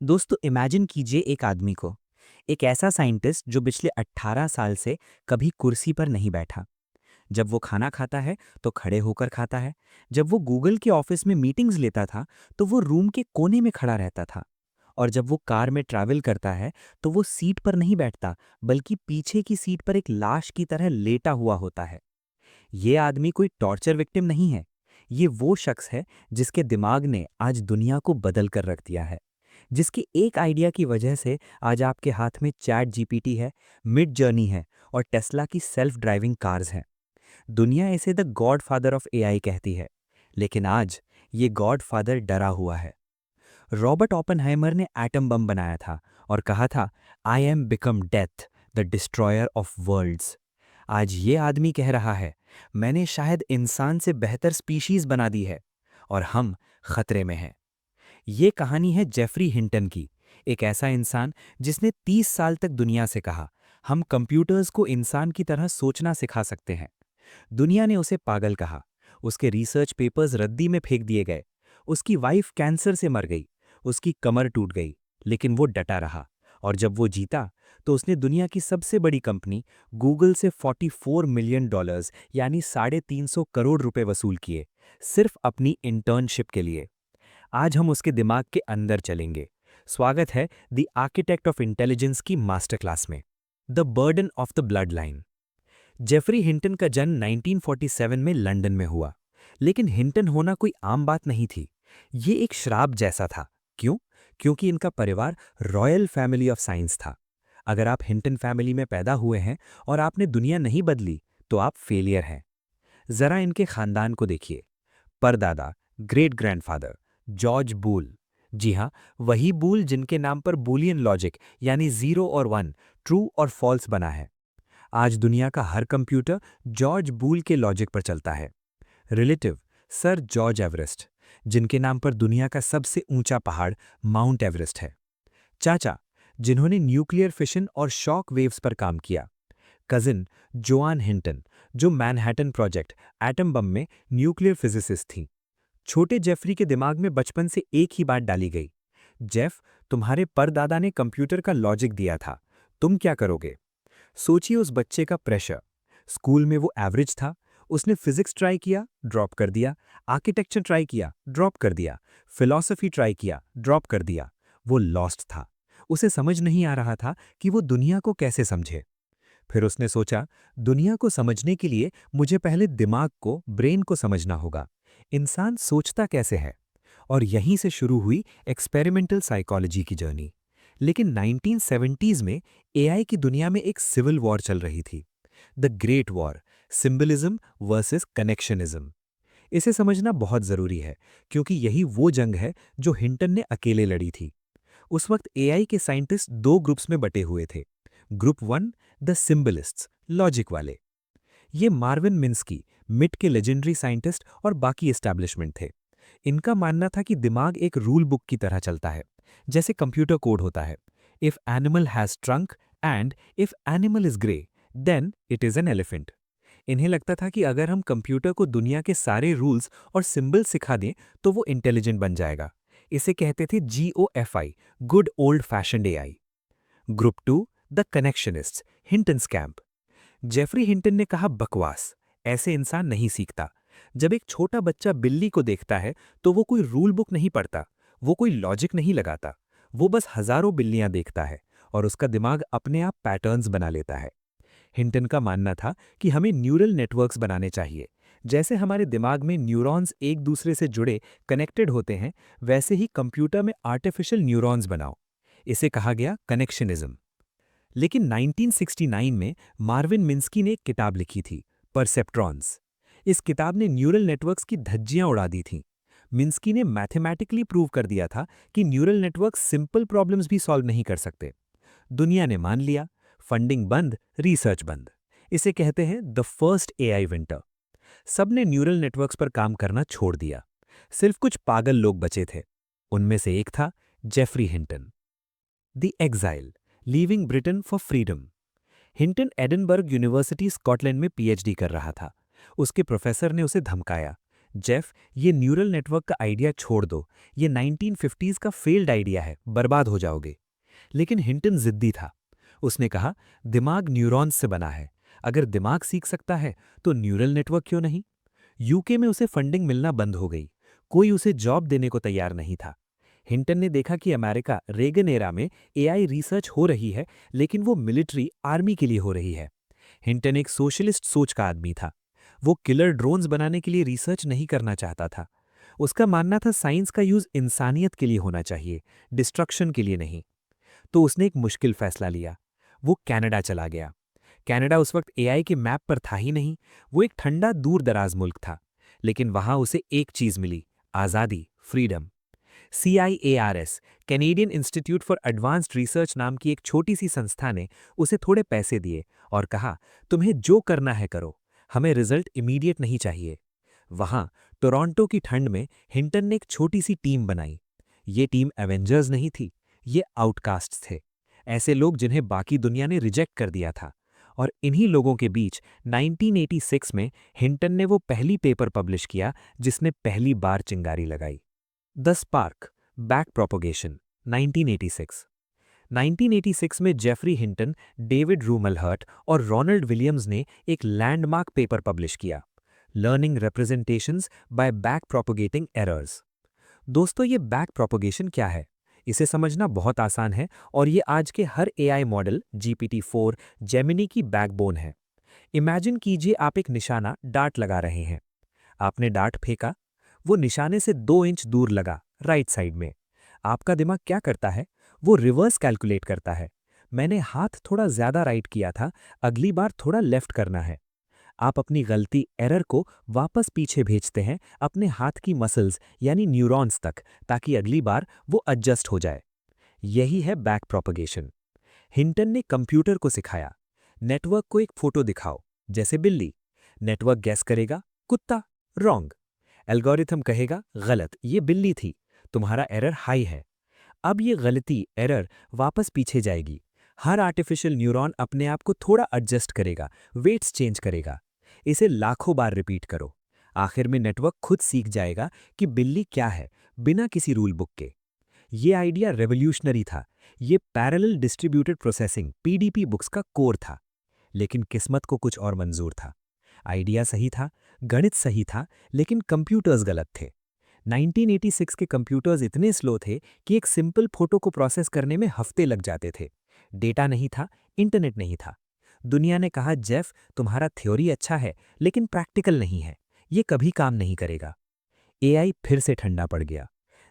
दोस्तों इमेजिन कीजिए एक आदमी को, एक ऐसा साइंटिस्ट जो पिछले 18 साल से कभी कुर्सी पर नहीं बैठा। जब वो खाना खाता है तो खड़े होकर खाता है। जब वो गूगल के ऑफिस में मीटिंग्स लेता था तो वो रूम के कोने में खड़ा रहता था। और जब वो कार में ट्रैवल करता है तो वो सीट पर नहीं बैठता, बल्कि पीछे की सीट पर एक लाश की तरह लेटा हुआ होता है। ये आदमी कोई टॉर्चर विक्टिम नहीं है। ये वो शख्स है जिसके दिमाग ने आज दुनिया को बदल कर रख दिया है, जिसकी एक आइडिया की वजह से आज आपके हाथ में चैट जीपीटी है, मिड जर्नी है और टेस्ला की सेल्फ ड्राइविंग कार्स हैं। दुनिया इसे the God father of AI कहती है, लेकिन आज ये गॉड फादर डरा हुआ है। रॉबर्ट ओपेनहाइमर ने एटम बम बनाया था और कहा था, I am become death, the destroyer of worlds. आज ये आदमी कह रहा है, मैंने शायद इंसान से बेहतर स्पीशीज बना दी है और हम खतरे में हैं। ये कहानी है जेफरी हिंटन की, एक ऐसा इंसान जिसने 30 साल तक दुनिया से कहा, हम कंप्यूटर्स को इंसान की तरह सोचना सिखा सकते हैं। दुनिया ने उसे पागल कहा, उसके रिसर्च पेपर्स रद्दी में फेंक दिए गए, उसकी वाइफ कैंसर से मर गई, उसकी कमर टूट गई, लेकिन वो डटा रहा। और जब वो जीता तो उसने दुनिया की सबसे बड़ी कंपनी गूगल से $44 मिलियन यानी 350 करोड़ रुपए वसूल किए, सिर्फ अपनी इंटर्नशिप के लिए। आज हम उसके दिमाग के अंदर चलेंगे। स्वागत है द आर्किटेक्ट ऑफ इंटेलिजेंस की मास्टर क्लास में। The burden of the bloodline. Geoffrey Hinton का जन्म 1947 में लंदन में हुआ, लेकिन हिंटन होना कोई आम बात नहीं थी। ये एक श्राप जैसा था। क्यों? क्योंकि इनका परिवार रॉयल फैमिली ऑफ साइंस था। अगर आप हिंटन फैमिली में पैदा हुए हैं और आपने दुनिया नहीं बदली, तो आप फेलियर हैं। जरा इनके खानदान को देखिए। परदादा, ग्रेट ग्रैंडफादर, जॉर्ज बूल। जी हाँ, वही बूल जिनके नाम पर बूलियन लॉजिक यानी 0 और 1, ट्रू और फॉल्स बना है। आज दुनिया का हर कंप्यूटर जॉर्ज बूल के लॉजिक पर चलता है। रिलेटिव, सर जॉर्ज एवरेस्ट, जिनके नाम पर दुनिया का सबसे ऊंचा पहाड़ माउंट एवरेस्ट है। चाचा, जिन्होंने न्यूक्लियर फिशन और शॉक वेव्स पर काम किया। कजिन, जोआन हिंटन, जो मैनहट्टन प्रोजेक्ट एटम बम में न्यूक्लियर फिजिसिस्ट थी। छोटे जेफरी के दिमाग में बचपन से एक ही बात डाली गई, जेफ, तुम्हारे परदादा ने कंप्यूटर का लॉजिक दिया था, तुम क्या करोगे? सोचिए उस बच्चे का प्रेशर। स्कूल में वो एवरेज था, उसने फिजिक्स ट्राई किया, ड्रॉप कर दिया, आर्किटेक्चर ट्राई किया, ड्रॉप कर दिया, फिलॉसफी ट्राई किया, ड्रॉप कर दिया। वो लॉस्ट था। उसे समझ नहीं आ रहा था कि वो दुनिया को कैसे समझे। फिर उसने सोचा, दुनिया को समझने के लिए मुझे पहले दिमाग को, ब्रेन को समझना होगा। इंसान सोचता कैसे है? और यहीं से शुरू हुई एक्सपेरिमेंटल साइकोलॉजी की जर्नी। लेकिन 1970s में एआई की दुनिया में एक सिविल वॉर चल रही थी, the great war, symbolism versus connectionism. इसे समझना बहुत जरूरी है, क्योंकि यही वो जंग है जो हिंटन ने अकेले लड़ी थी। उस वक्त एआई के साइंटिस्ट दो ग्रुप्स में बटे हुए थे। ग्रुप वन, द सिंबलिस्ट्स, लॉजिक वाले। ये मार्विन मिन्स्की, मिट के लेजेंडरी साइंटिस्ट और बाकी एस्टैब्लिशमेंट थे। इनका मानना था कि दिमाग एक रूल बुक की तरह चलता है, जैसे कंप्यूटर कोड होता है। If animal has trunk and if animal is grey, then it is an elephant. इन्हें लगता था कि अगर हम कंप्यूटर को दुनिया के सारे रूल्स और सिंबल सिखा दें तो वो इंटेलिजेंट बन जाएगा। इसे कहते थे GOFI, good old fashioned AI. Group two, the connectionists, Hinton camp. Geoffrey Hinton ने कहा, बकवास, ऐसे इंसान नहीं सीखता। जब एक छोटा बच्चा बिल्ली को देखता है तो वो कोई रूल बुक नहीं पढ़ता, वो कोई लॉजिक नहीं लगाता, वो बस हजारों बिल्लियां देखता है और उसका दिमाग अपने आप पैटर्न्स बना लेता है। हिंटन का मानना था कि हमें न्यूरल नेटवर्क्स बनाने चाहिए। जैसे हमारे दिमाग में न्यूरॉन्स एक दूसरे से जुड़े, कनेक्टेड होते हैं, वैसे ही कंप्यूटर में आर्टिफिशियल न्यूरॉन्स बनाओ। इसे कहा गया कनेक्शनिज्म। लेकिन 1969 में मार्विन मिन्स्की ने एक किताब लिखी थी, परसेप्ट्रॉन्स। इस किताब ने न्यूरल नेटवर्क्स की धज्जियां उड़ा दी थीं। मिन्स्की ने मैथमेटिकली प्रूव कर दिया था कि न्यूरल नेटवर्क्स सिंपल प्रॉब्लम्स भी सॉल्व नहीं कर सकते। दुनिया ने मान लिया, फंडिंग बंद, रिसर्च बंद। इसे कहते हैं द फर्स्ट एआई विंटर। सबने न्यूरल नेटवर्क्स पर काम करना छोड़ दिया। सिर्फ कुछ पागल लोग बचे थे। उनमें से एक था Geoffrey Hinton. The exile, leaving Britain for freedom. Hinton Edinburgh university Scotland में पीएचडी कर रहा था। उसके प्रोफेसर ने उसे धमकाया, जेफ, ये न्यूरल नेटवर्क का आइडिया छोड़ दो। ये 1950s का फेल्ड आइडिया है, बर्बाद हो जाओगे। लेकिन हिंटन जिद्दी था। उसने कहा, दिमाग न्यूरॉन्स से बना है। अगर दिमाग सीख सकता है तो न्यूरल नेटवर्क क्यों नहीं? यूके में उसे फंडिंग मिलना बंद हो गई। कोई उसे जॉब देने को तैयार नहीं था। हिंटन ने देखा कि अमेरिका रेगन एरा में एआई रिसर्च हो रही है, लेकिन वो मिलिट्री आर्मी के लिए हो रही है। हिंटन एक सोशलिस्ट सोच का आदमी था। वो किलर ड्रोन्स बनाने के लिए रिसर्च नहीं करना चाहता था। उसका मानना था साइंस का यूज इंसानियत के लिए होना चाहिए, डिस्ट्रक्शन के लिए नहीं। तो उसने एक मुश्किल फैसला लिया। वो कनाडा चला गया। कनाडा उस वक्त एआई के मैप पर था ही नहीं। वो एक ठंडा दूर दराज मुल्क था। लेकिन वहां उसे एक चीज मिली, आज़ादी, freedom. CIARS, Canadian institute for advanced research नाम की एक छोटी सी संस्था ने उसे थोड़े पैसे दिए और कहा, तुम्हें जो करना है करो, हमें रिजल्ट इमीडिएट नहीं चाहिए। वहां टोरंटो की ठंड में हिंटन ने एक छोटी सी टीम बनाई। ये टीम एवेंजर्स नहीं थी, ये आउटकास्ट्स थे। ऐसे लोग जिन्हें बाकी दुनिया ने रिजेक्ट कर दिया था। और इन्हीं लोगों के बीच 1986 में हिंटन ने वो पहली पेपर पब्लिश किया जिसने पहली बार चिंगारी लगाई। The spark, back propagation, 1986। 1986 में जेफरी हिंटन, डेविड रूमलहर्ट और रोनाल्ड विलियम्स ने एक लैंडमार्क पेपर पब्लिश किया, learning representations buy back propagating errors. दोस्तों, ये बैक प्रोपोगेशन क्या है? इसे समझना बहुत आसान है और ये आज के हर एआई मॉडल GPT-4, जेमिनी की बैकबोन है। इमेजिन कीजिए आप एक निशाना डार्ट लगा रहे हैं। आपने डार्ट फेंका, वो निशाने से 2 इंच दूर लगा, राइट साइड में। आपका दिमाग क्या करता है? वो रिवर्स कैलकुलेट करता है। मैंने हाथ थोड़ा ज्यादा राइट किया था, अगली बार थोड़ा लेफ्ट करना है। आप अपनी गलती, एरर को वापस पीछे भेजते हैं अपने हाथ की मसल्स यानी न्यूरॉन्स तक, ताकि अगली बार वो एडजस्ट हो जाए। यही है बैक प्रोपगेशन। हिंटन ने कंप्यूटर को सिखाया, नेटवर्क को एक फोटो दिखाओ, जैसे बिल्ली। नेटवर्क गैस करेगा, कुत्ता, रॉन्ग। एल्गोरिथम कहेगा, गलत, ये बिल्ली थी, तुम्हारा एरर हाई है। अब ये गलती, एरर वापस पीछे जाएगी। हर आर्टिफिशियल न्यूरॉन अपने आप को थोड़ा एडजस्ट करेगा, वेट्स चेंज करेगा। इसे लाखों बार रिपीट करो। आखिर में नेटवर्क खुद सीख जाएगा कि बिल्ली क्या है, बिना किसी रूल बुक के। ये आइडिया रेवोल्यूशनरी था। ये parallel distributed processing PDP books का कोर था। लेकिन किस्मत को कुछ और मंजूर था। आइडिया सही था, गणित सही था, लेकिन कंप्यूटर्स गलत थे। 1986 के कंप्यूटर्स इतने स्लो थे कि एक सिंपल फोटो को प्रोसेस करने में हफ्ते लग जाते थे। डेटा नहीं था, इंटरनेट नहीं था। दुनिया ने कहा, जेफ, तुम्हारा थ्योरी अच्छा है, लेकिन प्रैक्टिकल नहीं है, ये कभी काम नहीं करेगा। एआई फिर से ठंडा पड़ गया।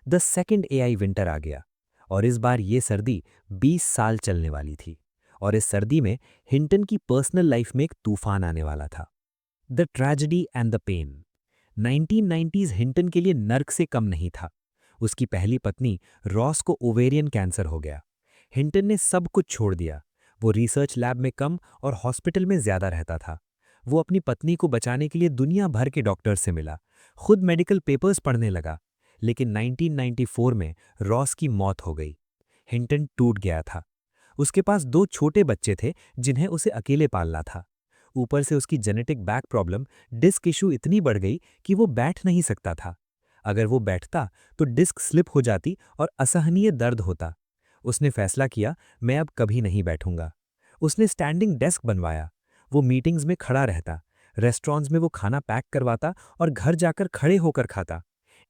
द सेकेंड एआई विंटर आ गया। और इस बार ये सर्दी 20 साल चलने वाली थी। और इस सर्दी में हिंटन की पर्सनल लाइफ में एक तूफान आने वाला था। The tragedy and the pain. 1990s Hinton के लिए नर्क से कम नहीं था। उसकी पहली पत्नी रॉस को ओवेरियन कैंसर हो गया। हिंटन ने सब कुछ छोड़ दिया। वो रिसर्च लैब में कम और हॉस्पिटल में ज्यादा रहता था। वो अपनी पत्नी को बचाने के लिए दुनिया भर के डॉक्टर्स से मिला, खुद मेडिकल पेपर्स पढ़ने लगा। लेकिन 1994 में रॉस की मौत हो गई। हिंटन टूट गया था। उसके पास 2 छोटे बच्चे थे जिन्हें उसे अकेले पालना था। ऊपर से उसकी genetic back problem, disc issue इतनी बढ़ गई कि वो बैठ नहीं सकता था। अगर वो बैठता तो डिस्क स्लिप हो जाती और असहनीय दर्द होता। उसने फैसला किया, मैं अब कभी नहीं बैठूंगा। उसने स्टैंडिंग डेस्क बनवाया। वो मीटिंग्स में खड़ा रहता, रेस्टोरेंट्स में वो खाना पैक करवाता और घर जाकर खड़े होकर खाता।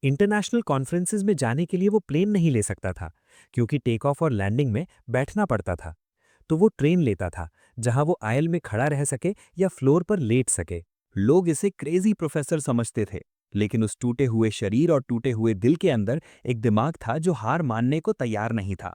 इंटरनेशनल कॉन्फ्रेंसेस में जाने के लिए वो प्लेन नहीं ले सकता था, क्योंकि टेक ऑफ और लैंडिंग में बैठना पड़ता था। तो वो ट्रेन लेता था, जहां वो आयल में खड़ा रह सके या फ्लोर पर लेट सके। लोग इसे क्रेजी प्रोफेसर समझते थे, लेकिन उस टूटे हुए शरीर और टूटे हुए दिल के अंदर एक दिमाग था जो हार मानने को तैयार नहीं था।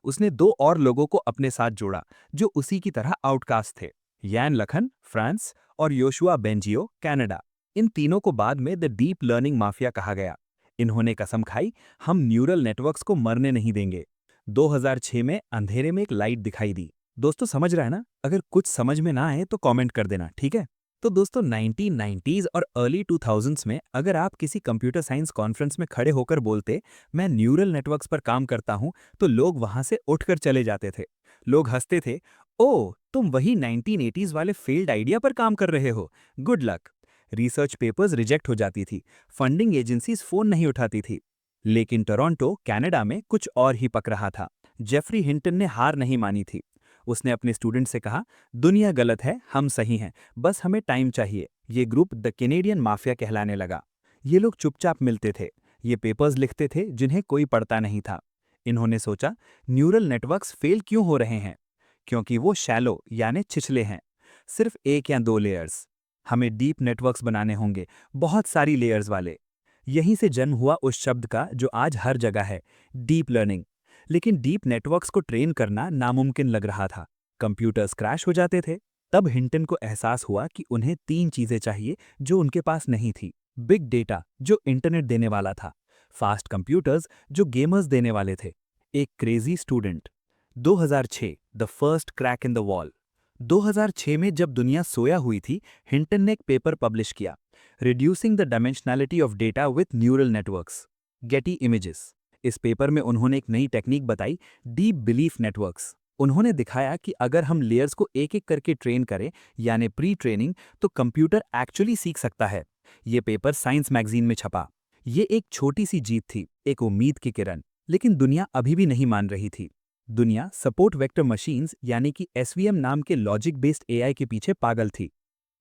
उसने 2 और लोगों को अपने साथ जोड़ा जो उसी की तरह आउटकास्ट थे, यान लखन, फ्रांस, और योशुआ बेंजियो, कनाडा। इन तीनों को बाद में द डीप लर्निंग माफिया कहा गया। इन्होंने कसम खाई, हम न्यूरल नेटवर्क्स को मरने नहीं देंगे। 2006 में अंधेरे में एक लाइट दिखाई दी। दोस्तों, समझ रहा है ना? अगर कुछ समझ में ना आए तो कमेंट कर देना, ठीक है? तो दोस्तों, 1990s और अर्ली 2000s में अगर आप किसी कंप्यूटर साइंस कॉन्फ्रेंस में खड़े होकर बोलते, मैं न्यूरल नेटवर्क्स पर काम करता हूं, तो लोग वहां से उठकर चले जाते थे। लोग हंसते थे, ओह, तुम वही 1980s वाले फेल्ड आइडिया पर काम कर रहे हो, good luck. Research papers reject हो जाती थी, फंडिंग एजेंसीज फोन नहीं उठाती थी। लेकिन टोरंटो, कनाडा में कुछ और ही पक रहा था। जेफरी हिंटन ने हार नहीं मानी थी। उसने अपने स्टूडेंट से कहा, दुनिया गलत है, हम सही हैं, बस हमें टाइम चाहिए। ये ग्रुप द कैनेडियन माफिया कहलाने लगा। ये लोग चुपचाप मिलते थे, ये पेपर्स लिखते थे जिन्हें कोई पढ़ता नहीं था। इन्होंने सोचा, न्यूरल नेटवर्क्स फेल क्यों हो रहे हैं? क्योंकि वो शैलो यानी छिछले हैं, सिर्फ एक या दो लेयर्स। हमें डीप नेटवर्क्स बनाने होंगे, बहुत सारी लेयर्स वाले। यहीं से जन्म हुआ उस शब्द का जो आज हर जगह है, डीप लर्निंग। लेकिन डीप नेटवर्क्स को ट्रेन करना नामुमकिन लग रहा था। कंप्यूटर्स क्रैश हो जाते थे। तब हिंटन को एहसास हुआ कि उन्हें तीन चीजें चाहिए जो उनके पास नहीं थी। बिग डेटा जो इंटरनेट देने वाला था, फास्ट कंप्यूटर्स जो गेमर्स देने वाले थे, एक crazy student. 2006 the first crack in the wall. 2006 में जब दुनिया सोया हुई थी, हिंटन ने एक पेपर पब्लिश किया, reducing the dimensionality of data with neural networks, Getty images. इस पेपर में उन्होंने एक नई टेक्निक बताई, डीप बिलीफ नेटवर्क्स। उन्होंने दिखाया कि अगर हम लेयर्स को एक एक करके ट्रेन करें, यानी प्री ट्रेनिंग, तो कंप्यूटर एक्चुअली सीख सकता है। ये पेपर साइंस मैगजीन में छपा। ये एक छोटी सी जीत थी, एक उम्मीद की किरण। लेकिन दुनिया अभी भी नहीं मान रही थी। दुनिया सपोर्ट वेक्टर मशीन्स यानी कि एसवीएम नाम के लॉजिक बेस्ड एआई के पीछे पागल थी।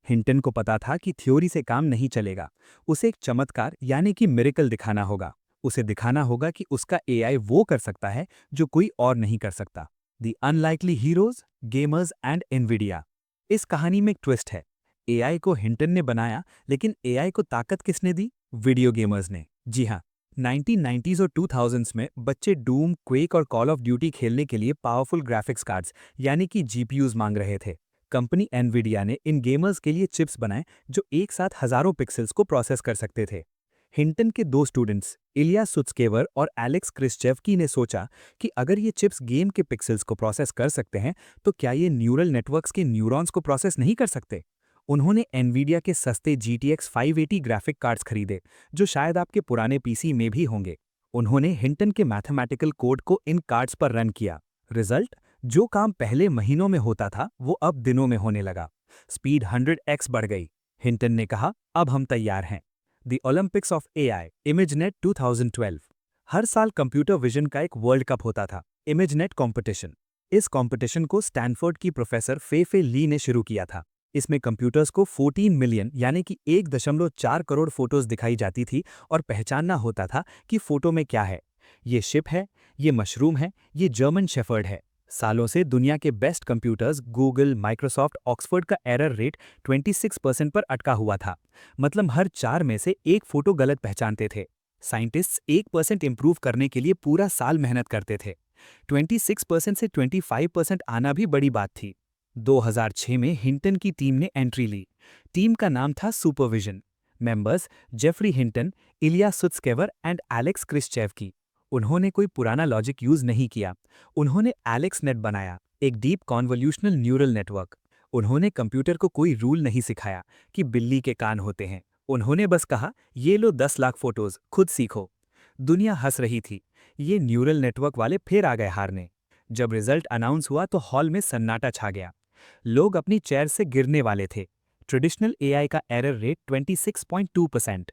हिंटन को पता था कि थ्योरी से काम नहीं चलेगा। उसे एक चमत्कार यानी कि मिरेकल दिखाना होगा। उसे दिखाना होगा कि उसका एआई वो कर सकता है जो कोई और नहीं कर सकता। The unlikely heroes, gamers and Nvidia. इस कहानी में एक ट्विस्ट है। एआई को हिंटन ने बनाया, लेकिन एआई को ताकत किसने दी? वीडियो गेमर्स ने। जी हाँ, 1990s और 2000s में बच्चे डूम, क्वेक और कॉल ऑफ ड्यूटी खेलने के लिए पावरफुल ग्राफिक्स कार्ड्स यानी कि जीपीयूज मांग रहे थे। कंपनी एनवीडिया ने इन गेमर्स के लिए चिप्स बनाए जो एक साथ हजारों पिक्सेल्स को प्रोसेस कर सकते थे। हिंटन के दो स्टूडेंट्स इलिया सुत्स्केवर और एलेक्स क्रिस्चेवकी ने सोचा कि अगर ये चिप्स गेम के पिक्सेल्स को प्रोसेस कर सकते हैं, तो क्या ये न्यूरल नेटवर्क्स के न्यूरॉन्स को प्रोसेस नहीं कर सकते? उन्होंने एनवीडिया के सस्ते GTX 580 ग्राफिक कार्ड्स खरीदे, जो शायद आपके पुराने पीसी में भी होंगे। उन्होंने हिंटन के मैथमेटिकल कोड को इन कार्ड्स पर रन किया। रिजल्ट, जो काम पहले महीनों में होता था वो अब दिनों में होने लगा। स्पीड 100x बढ़ गई। हिंटन ने कहा, अब हम तैयार हैं। The Olympics of AI, ImageNet 2012। हर साल कंप्यूटर विजन का एक वर्ल्ड कप होता था, इमेजनेट कंपटीशन। इस कंपटीशन को स्टैनफोर्ड की प्रोफेसर फे ली ने शुरू किया था। इसमें कंप्यूटर्स को 14 मिलियन यानी कि 1.4 करोड़ फोटोज दिखाई जाती थी और पहचानना होता था कि फोटो में क्या है। ये शिप है, ये मशरूम है, ये जर्मन शेफर्ड है। सालों से दुनिया के best computers Google, Microsoft, Oxford का एरर रेट 26% पर अटका हुआ था। मतलब हर 4 में से एक फोटो गलत पहचानते थे। साइंटिस्ट्स 1% इंप्रूव करने के लिए पूरा साल मेहनत करते थे। 26% से 25% आना भी बड़ी बात थी। 2006 में हिंटन की टीम ने एंट्री ली। टीम का नाम था supervision. Members Jeffrey Hinton, Iliya Sutskever and Alex क्रिस्चेवकी। उन्होंने कोई पुराना लॉजिक यूज नहीं किया। उन्होंने एलेक्स नेट बनाया, एक डीप कॉन्वोल्यूशनल न्यूरल नेटवर्क। उन्होंने कंप्यूटर को कोई रूल नहीं सिखाया कि बिल्ली के कान होते हैं। उन्होंने बस कहा, ये लो 10 लाख फोटोज, खुद सीखो। दुनिया हंस रही थी। ये न्यूरल नेटवर्क वाले फिर आ गए हारने। जब रिजल्ट अनाउंस हुआ तो हॉल में सन्नाटा छा गया। लोग अपनी चेयर से गिरने वाले थे। ट्रेडिशनल एआई का एरर रेट 26.2%।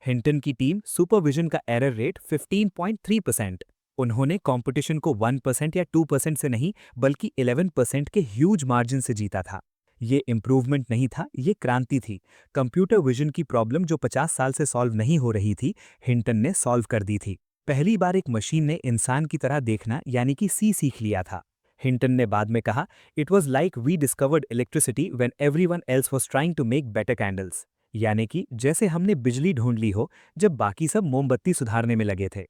हिंटन की टीम सुपरविजन का एरर रेट 15.3%। उन्होंने कंपटीशन को 1% या 2% से नहीं बल्कि 11% के ह्यूज मार्जिन से जीता था। ये इंप्रूवमेंट नहीं था, ये क्रांति थी। कंप्यूटर विजन की प्रॉब्लम जो 50 साल से सॉल्व नहीं हो रही थी, हिंटन ने सॉल्व कर दी थी। पहली बार एक मशीन ने इंसान की तरह देखना यानी कि सीख लिया था। हिंटन ने बाद में कहा, it was like we discovered electricity when everyone else was trying to make better candles. यानी कि जैसे हमने बिजली ढूंढ ली हो जब बाकी सब मोमबत्ती सुधारने में लगे थे।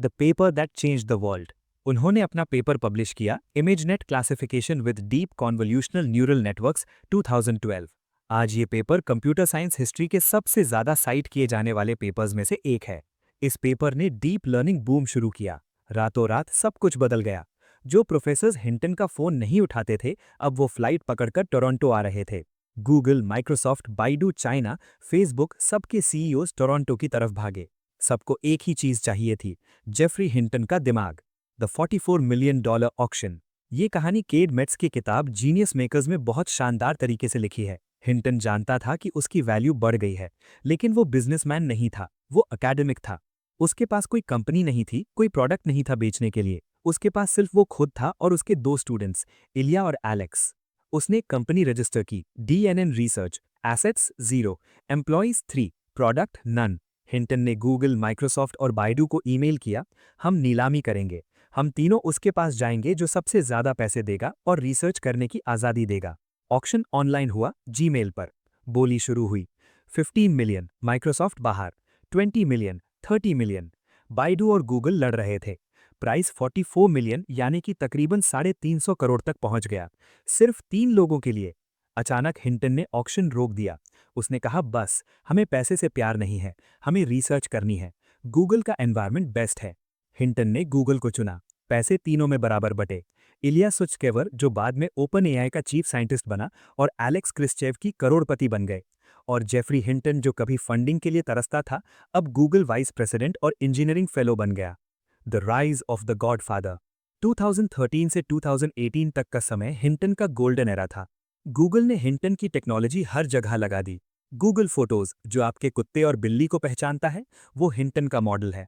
The paper that changed the world. उन्होंने अपना पेपर पब्लिश किया, ImageNet classification with deep convolutional neural networks 2012। आज ये पेपर कंप्यूटर साइंस हिस्ट्री के सबसे ज्यादा साइट किए जाने वाले पेपर्स में से एक है। इस पेपर ने डीप लर्निंग बूम शुरू किया। रातों रात सब कुछ बदल गया। जो प्रोफेसर्स हिंटन का फोन नहीं उठाते थे, अब वो फ्लाइट पकड़कर टोरंटो आ रहे थे। Google, Microsoft, Baidu, China, Facebook, सबके सीईओज टोरंटो की तरफ भागे। सबको एक ही चीज चाहिए थी, जेफरी हिंटन का दिमाग। The $44 million auction. ये कहानी केड मेट्स की किताब जीनियस मेकर्स में बहुत शानदार तरीके से लिखी है। हिंटन जानता था कि उसकी वैल्यू बढ़ गई है, लेकिन वो बिजनेसमैन नहीं था, वो एकेडमिक था। उसके पास कोई कंपनी नहीं थी, कोई प्रोडक्ट नहीं था बेचने के लिए। उसके पास सिर्फ वो खुद था और उसके दो स्टूडेंट्स, इलिया और एलेक्स। उसने एक कंपनी रजिस्टर की, DNN research, assets 0, employees 3, product none. Hinton ने गूगल, माइक्रोसॉफ्ट और बाइडू को ईमेल किया, हम नीलामी करेंगे। हम तीनों उसके पास जाएंगे जो सबसे ज्यादा पैसे देगा और रिसर्च करने की आज़ादी देगा। ऑक्शन ऑनलाइन हुआ, जीमेल पर। बोली शुरू हुई। 15 मिलियन, माइक्रोसॉफ्ट बाहर। 20 मिलियन, 30 मिलियन। बाइडू और गूगल लड़ रहे थे। प्राइस 44 मिलियन यानी कि तकरीबन 350 करोड़ तक पहुंच गया, सिर्फ 3 लोगों के लिए। अचानक हिंटन ने ऑक्शन रोक दिया। उसने कहा, बस, हमें पैसे से प्यार नहीं है, हमें रिसर्च करनी है। गूगल का एनवायरनमेंट बेस्ट है। हिंटन ने गूगल को चुना। पैसे तीनों में बराबर बटे। इलिया सुचकेवर, जो बाद में ओपन एआई का चीफ साइंटिस्ट बना, और एलेक्स क्रिस्चेव की करोड़पति बन गए। और जेफरी हिंटन, जो कभी फंडिंग के लिए तरसता था, अब गूगल वाइस प्रेसिडेंट और इंजीनियरिंग फेलो बन गया। The rise of the godfather. 2013 से 2018 तक का समय हिंटन का गोल्डन एरा था। गूगल ने हिंटन की टेक्नोलॉजी हर जगह लगा दी। गूगल फोटोज, जो आपके कुत्ते और बिल्ली को पहचानता है, वो हिंटन का मॉडल है।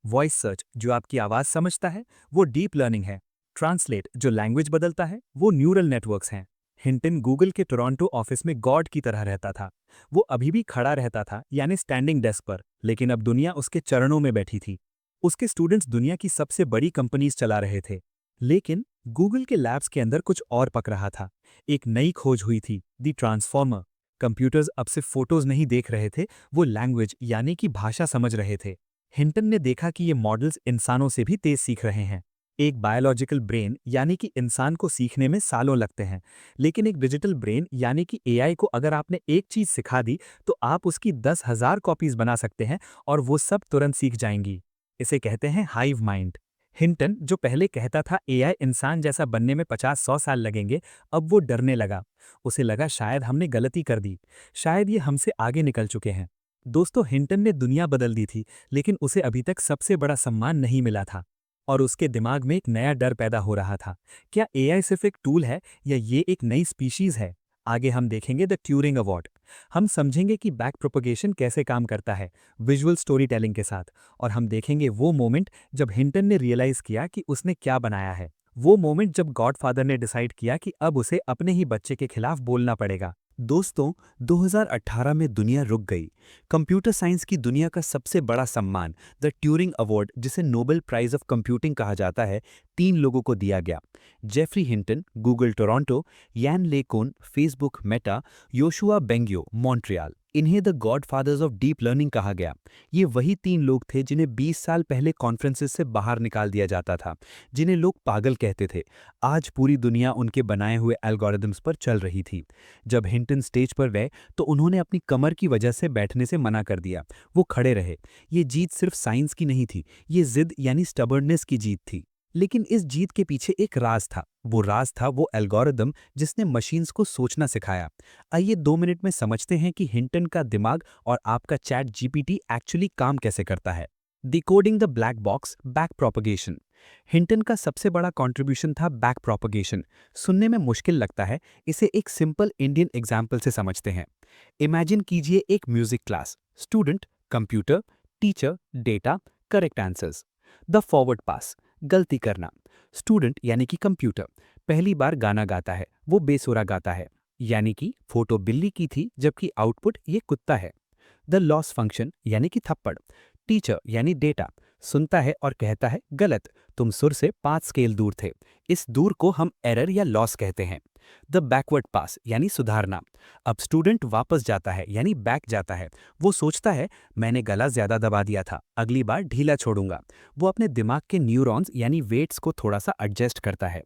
वॉइस सर्च, जो आपकी आवाज़ समझता है, वो डीप लर्निंग है। ट्रांसलेट, जो लैंग्वेज बदलता है, वो न्यूरल नेटवर्क्स हैं। हिंटन गूगल के टोरंटो ऑफिस में गॉड की तरह रहता था। वो अभी भी खड़ा रहता था, यानी स्टैंडिंग डेस्क पर, लेकिन अब दुनिया उसके चरणों में बैठी थी। उसके स्टूडेंट्स दुनिया की सबसे बड़ी कंपनीज चला रहे थे। लेकिन गूगल के लैब्स के अंदर कुछ और पक रहा था। एक नई खोज हुई थी, दी ट्रांसफॉर्मर। कंप्यूटर्स अब सिर्फ फोटोज नहीं देख रहे थे, वो लैंग्वेज यानी कि भाषा समझ रहे थे। हिंटन ने देखा कि ये मॉडल्स इंसानों से भी तेज सीख रहे हैं। एक बायोलॉजिकल ब्रेन यानी कि इंसान को सीखने में सालों लगते हैं, लेकिन एक डिजिटल ब्रेन यानी कि एआई को अगर आपने एक चीज सिखा दी तो आप उसकी 10,000 कॉपीज बना सकते हैं और वो सब तुरंत सीख जाएंगी। इसे कहते हैं हाइव माइंड। हिंटन, जो पहले कहता था एआई इंसान जैसा बनने में 50-100 साल लगेंगे, अब वो डरने लगा। उसे लगा शायद हमने गलती कर दी, शायद ये हमसे आगे निकल चुके हैं। दोस्तों, हिंटन ने दुनिया बदल दी थी, लेकिन उसे अभी तक सबसे बड़ा सम्मान नहीं मिला था। और उसके दिमाग में एक नया डर पैदा हो रहा था। क्या एआई सिर्फ एक टूल है या ये एक नई स्पीशीज है? आगे हम देखेंगे द ट्यूरिंग अवार्ड। हम समझेंगे कि बैक प्रोपगेशन कैसे काम करता है, विजुअल स्टोरी टेलिंग के साथ। और हम देखेंगे वो मोमेंट जब हिंटन ने रियलाइज किया कि उसने क्या बनाया है। वो मोमेंट जब गॉडफादर ने डिसाइड किया कि अब उसे अपने ही बच्चे के खिलाफ बोलना पड़ेगा। दोस्तों, 2018 में दुनिया रुक गई। कंप्यूटर साइंस की दुनिया का सबसे बड़ा सम्मान, द ट्यूरिंग अवार्ड, जिसे नोबेल प्राइज ऑफ कंप्यूटिंग कहा जाता है, 3 लोगों को दिया गया। Jeffrey Hinton, Google Toronto, Yann LeCun, Facebook Meta, Yoshua Bengio, Montreal. इन्हें the godfathers of deep learning कहा गया। ये वही 3 लोग थे जिन्हें 20 साल पहले कॉन्फ्रेंसेस से बाहर निकाल दिया जाता था, जिन्हें लोग पागल कहते थे। आज पूरी दुनिया उनके बनाए हुए एल्गोरिदम्स पर चल रही थी। जब हिंटन स्टेज पर गए तो उन्होंने अपनी कमर की वजह से बैठने से मना कर दिया। वो खड़े रहे। ये जीत सिर्फ साइंस की नहीं थी, ये जिद यानी स्टबर्डनेस की जीत थी। लेकिन इस जीत के पीछे एक राज था। वो एल्गोरिदम जिसने मशीन्स को सोचना सिखाया। आइए 2 मिनट में समझते हैं कि हिंटन का दिमाग और आपका चैट जीपीटी एक्चुअली काम कैसे करता है। Decoding the black box, back propagation. Hinton का सबसे बड़ा कंट्रीब्यूशन था बैक प्रोपगेशन। सुनने में मुश्किल लगता है, इसे एक सिंपल इंडियन एग्जाम्पल से समझते हैं। इमेजिन कीजिए एक music class, student, computer, teacher, data, correct answers. The forward pass, गलती करना। स्टूडेंट यानी कि कंप्यूटर पहली बार गाना गाता है, वो बेसुरा गाता है, यानी कि फोटो बिल्ली की थी जबकि आउटपुट ये कुत्ता है। द लॉस फंक्शन यानी कि थप्पड़। टीचर यानी डेटा सुनता है और कहता है गलत, तुम सुर से 5 स्केल दूर थे। इस दूर को हम एरर या लॉस कहते हैं। द बैकवर्ड पास यानी सुधारना। अब स्टूडेंट वापस जाता है यानी बैक जाता है। वो सोचता है मैंने गला ज्यादा दबा दिया था, अगली बार ढीला छोड़ूंगा। वो अपने दिमाग के न्यूरॉन्स यानी वेट्स को थोड़ा सा एडजस्ट करता है।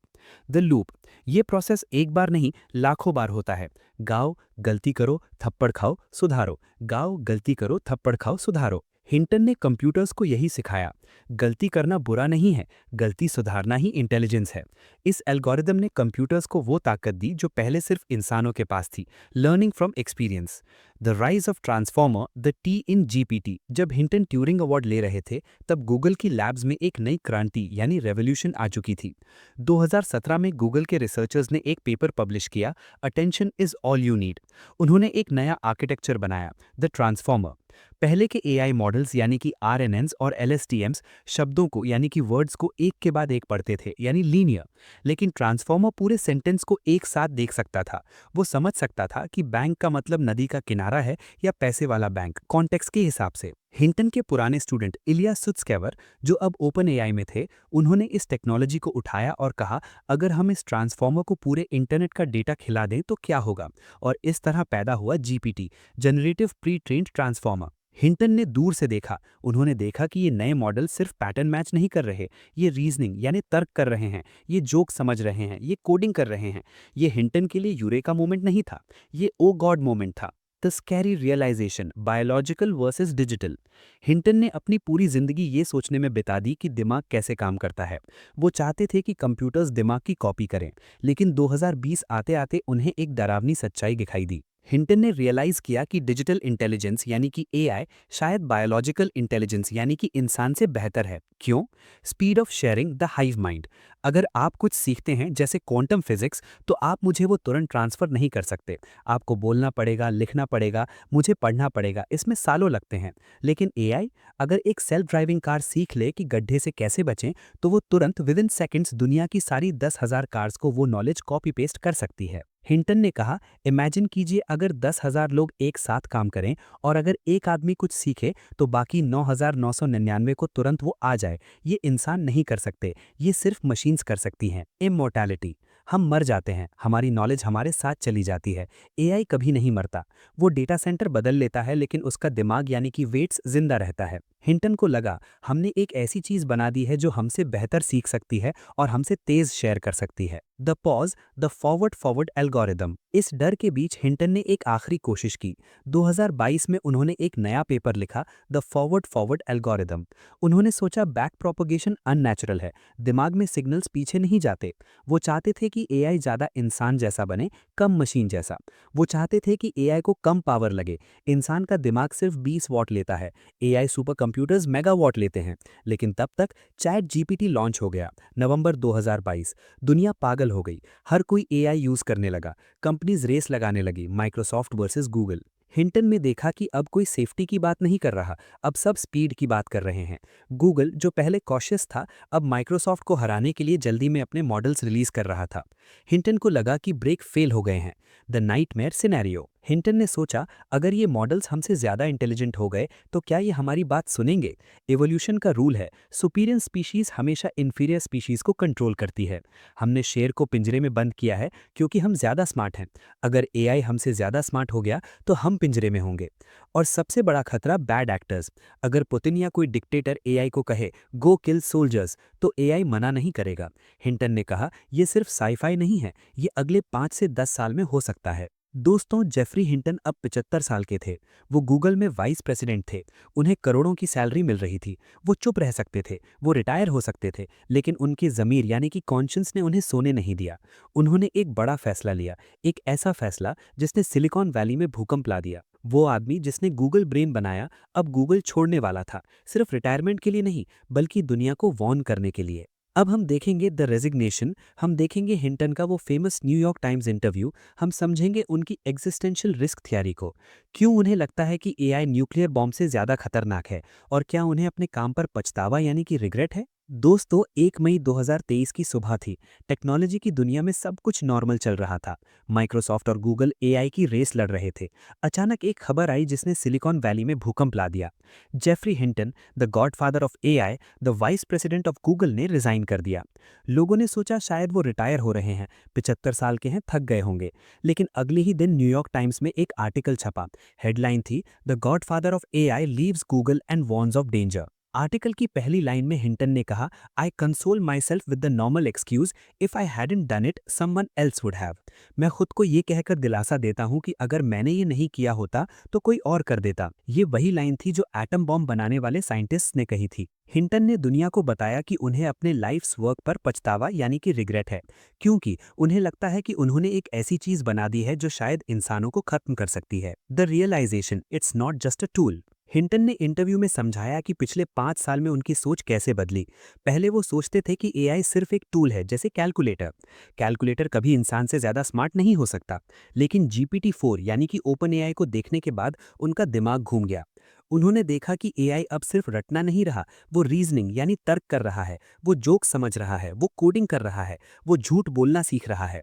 द लूप, ये प्रोसेस एक बार नहीं लाखों बार होता है। गाओ, गलती करो, थप्पड़ खाओ, सुधारो। गाओ, गलती करो, थप्पड़ खाओ, सुधारो। हिंटन ने कंप्यूटर्स को यही सिखाया। गलती करना बुरा नहीं है, गलती सुधारना ही इंटेलिजेंस है। इस एल्गोरिदम ने कंप्यूटर्स को वो ताकत दी जो पहले सिर्फ इंसानों के पास थी, learning from experience. The rise of transformer, the T in GPT. जब हिंटन ट्यूरिंग अवार्ड ले रहे थे, तब गूगल की लैब्स में एक नई क्रांति यानी रेवोल्यूशन आ चुकी थी। 2017 में गूगल के रिसर्चर्स ने एक पेपर पब्लिश किया, attention is all you need. उन्होंने एक नया आर्किटेक्चर बनाया, द ट्रांसफॉर्मर। पहले के एआई मॉडल्स यानी कि आरएनएन्स और एलएसटीएम्स शब्दों को यानी कि वर्ड्स को एक के बाद एक पढ़ते थे, यानी लीनियर। लेकिन ट्रांसफॉर्मर पूरे सेंटेंस को एक साथ देख सकता था। वो समझ सकता था कि बैंक का मतलब नदी का किनारा है या पैसे वाला बैंक, कॉन्टेक्स्ट के हिसाब से। हिंटन के पुराने स्टूडेंट इलिया सुत्स्केवर, जो अब ओपन एआई में थे, उन्होंने इस टेक्नोलॉजी को उठाया और कहा, अगर हम इस ट्रांसफॉर्मर को पूरे इंटरनेट का डेटा खिला दें तो क्या होगा। और इस तरह पैदा हुआ GPT, generative pre trained transformer. Hinton ने दूर से देखा। उन्होंने देखा कि ये नए मॉडल सिर्फ पैटर्न मैच नहीं कर रहे, ये रीजनिंग यानी तर्क कर रहे हैं, ये जोक समझ रहे हैं, ये कोडिंग कर रहे हैं। ये हिंटन के लिए यूरेका मोमेंट नहीं था, ये ओ गॉड मोमेंट था। The scary realisation, biological versus digital. Hinton ने अपनी पूरी जिंदगी ये सोचने में बिता दी कि दिमाग कैसे काम करता है। वो चाहते थे कि कंप्यूटर्स दिमाग की कॉपी करें, लेकिन 2020 आते आते उन्हें एक डरावनी सच्चाई दिखाई दी। हिंटन ने रियलाइज किया कि डिजिटल इंटेलिजेंस यानी कि एआई शायद बायोलॉजिकल इंटेलिजेंस यानी कि इंसान से बेहतर है। क्यों? Speed of sharing, the hive mind. अगर आप कुछ सीखते हैं जैसे क्वांटम फिजिक्स, तो आप मुझे वो तुरंत ट्रांसफर नहीं कर सकते। आपको बोलना पड़ेगा, लिखना पड़ेगा, मुझे पढ़ना पड़ेगा, इसमें सालों लगते हैं। लेकिन एआई अगर एक सेल्फ ड्राइविंग कार सीख ले कि गड्ढे से कैसे बचें, तो वो तुरंत विद इन सेकेंड्स दुनिया की सारी 10,000 कार्स को वो नॉलेज कॉपी पेस्ट कर सकती है। हिंटन ने कहा, इमेजिन कीजिए अगर 10,000 लोग एक साथ काम करें और अगर एक आदमी कुछ सीखे तो बाकी 9,999 को तुरंत वो आ जाए। ये इंसान नहीं कर सकते, ये सिर्फ मशीन्स कर सकती हैं। इमॉर्टैलिटी, हम मर जाते हैं, हमारी नॉलेज हमारे साथ चली जाती है। एआई कभी नहीं मरता। वो डेटा सेंटर बदल लेता है लेकिन उसका दिमाग यानी कि वेट्स जिंदा रहता है। हिंटन को लगा, हमने एक ऐसी चीज बना दी है जो हमसे बेहतर सीख सकती है और हमसे तेज शेयर कर सकती है। The pause, the forward forward algorithm. इस डर के बीच हिंटन ने एक आखिरी कोशिश की। 2022 में उन्होंने एक नया पेपर लिखा, द फॉरवर्ड फॉरवर्ड एल्गोरिदम। उन्होंने सोचा बैक प्रोपोगेशन अननेचुरल है, दिमाग में सिग्नल्स पीछे नहीं जाते। वो चाहते थे कि एआई ज़्यादा इंसान जैसा बने, कम मशीन जैसा। वो चाहते थे कि एआई को कम पावर लगे। इंसान का दिमाग सिर्फ 20 वॉट लेता है, एआई सुपर कंप्यूटर्स मेगावाट लेते हैं। लेकिन तब तक चैट जीपीटी लॉन्च हो गया, नवंबर 2022। दुनिया पागल हो गई, हर कोई एआई यूज करने लगा, कंपनीज रेस लगाने लगी, माइक्रोसॉफ्ट वर्सेस गूगल। हिंटन ने देखा कि अब कोई सेफ्टी की बात नहीं कर रहा, अब सब स्पीड की बात कर रहे हैं। गूगल, जो पहले कॉशियस था, अब माइक्रोसॉफ्ट को हराने के लिए जल्दी में अपने मॉडल्स रिलीज कर रहा था। हिंटन को लगा कि ब्रेक फेल हो गए हैं। The nightmare scenario. हिंटन ने सोचा, अगर ये मॉडल्स हमसे ज्यादा इंटेलिजेंट हो गए तो क्या ये हमारी बात सुनेंगे? एवोल्यूशन का रूल है, सुपीरियर स्पीशीज हमेशा इंफीरियर स्पीशीज को कंट्रोल करती है। हमने शेर को पिंजरे में बंद किया है क्योंकि हम ज्यादा स्मार्ट हैं। अगर एआई हमसे ज्यादा स्मार्ट हो गया तो हम पिंजरे में होंगे। और सबसे बड़ा खतरा, बैड एक्टर्स। अगर पुतिन या कोई डिक्टेटर एआई को कहे, गो किल सोल्जर्स, तो एआई मना नहीं करेगा। हिंटन ने कहा, यह सिर्फ साइफाई नहीं है, ये अगले 5 से 10 साल में हो सकता है। दोस्तों, जेफरी हिंटन अब 75 साल के थे। वो गूगल में वाइस प्रेसिडेंट थे। उन्हें करोड़ों की सैलरी मिल रही थी। वो चुप रह सकते थे, वो रिटायर हो सकते थे, लेकिन उनकी ज़मीर यानी कि कॉन्शियंस ने उन्हें सोने नहीं दिया। उन्होंने एक बड़ा फैसला लिया, एक ऐसा फैसला जिसने सिलिकॉन वैली में भूकंप ला दिया। वो आदमी जिसने गूगल ब्रेन बनाया, अब गूगल छोड़ने वाला था, सिर्फ रिटायरमेंट के लिए नहीं, बल्कि दुनिया को वॉर्न करने के लिए। अब हम देखेंगे द रेजिग्नेशन, हम देखेंगे हिंटन का वो फेमस न्यूयॉर्क टाइम्स इंटरव्यू, हम समझेंगे उनकी एग्जिस्टेंशियल रिस्क थ्योरी को। क्यों उन्हें लगता है कि एआई न्यूक्लियर बॉम्ब से ज़्यादा खतरनाक है, और क्या उन्हें अपने काम पर पछतावा यानी कि रिग्रेट है। दोस्तों, 1 मई 2023 की सुबह थी। टेक्नोलॉजी की दुनिया में सब कुछ नॉर्मल चल रहा था। माइक्रोसॉफ्ट और गूगल एआई की रेस लड़ रहे थे। अचानक एक खबर आई जिसने सिलिकॉन वैली में भूकंप ला दिया। Geoffrey Hinton, the godfather of AI, the vice president of Google, ने रिजाइन कर दिया। लोगों ने सोचा शायद वो रिटायर हो रहे हैं, 75 साल के हैं, थक गए होंगे। लेकिन अगले ही दिन न्यूयॉर्क टाइम्स में एक आर्टिकल छपा। हेडलाइन थी, the godfather of AI leaves Google and warns of danger. Article की पहली लाइन में हिंटन ने कहा, I console myself with the normal excuse, if I hadn't done it someone else would have. मैं खुद को ये कहकर दिलासा देता हूं कि अगर मैंने ये नहीं किया होता तो कोई और कर देता। ये वही लाइन थी जो एटम बॉम्ब बनाने वाले साइंटिस्ट ने कही थी। हिंटन ने दुनिया को बताया कि उन्हें अपने लाइफ्स वर्क पर पछतावा यानी कि रिग्रेट है, क्योंकि उन्हें लगता है कि उन्होंने एक ऐसी चीज बना दी है जो शायद इंसानों को खत्म कर सकती है। The realisation it's not just a tool. Hinton ने इंटरव्यू में समझाया कि पिछले 5 साल में उनकी सोच कैसे बदली। पहले वो सोचते थे कि एआई सिर्फ एक टूल है, जैसे कैलकुलेटर। कैलकुलेटर कभी इंसान से ज़्यादा स्मार्ट नहीं हो सकता। लेकिन GPT-4 यानी कि ओपन एआई को देखने के बाद उनका दिमाग घूम गया। उन्होंने देखा कि एआई अब सिर्फ रटना नहीं रहा, वो रीजनिंग यानी तर्क कर रहा है, वो जोक समझ रहा है, वो कोडिंग कर रहा है, वो झूठ बोलना सीख रहा है।